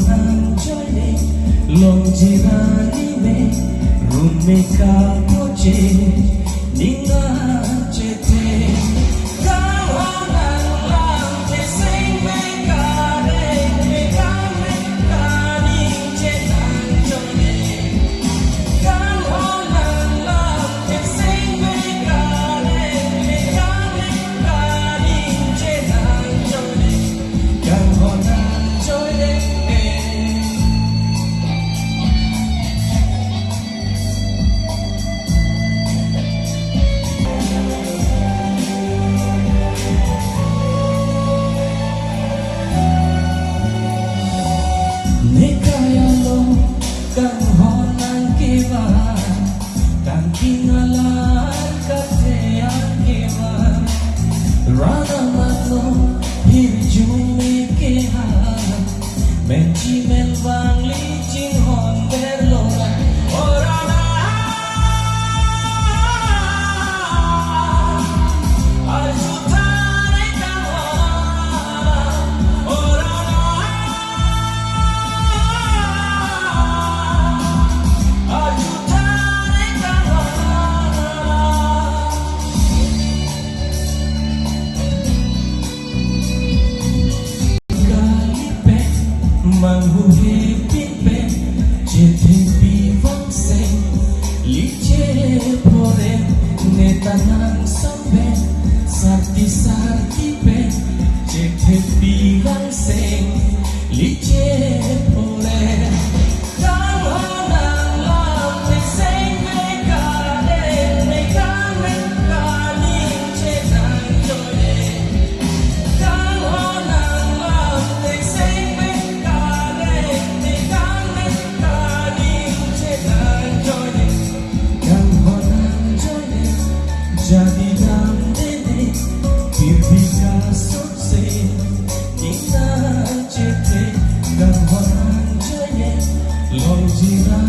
honan joine long jirani me rume ka poche ninga chete kang honan lang te sing me ka re me ka ning che nan joine kang honan lang te sing me ka re me ka ning che nan joine kang honan joine kang honan kiba kang kingalar katean kiba rana matlo hirjumi keha menchi men bang li jing hon berlo orana ajutane kang orana manghuhe pipe jete bivang se liche pore netanang sampe sarti pe jete bivang se liche pore kang honan lang te sing me ka re me ka ning che nan joine kang honan lang te sing me ka re me ka ning che nan joine kang honan joine jadi dam dene birbika sotse ninga chete kang honan joine long jira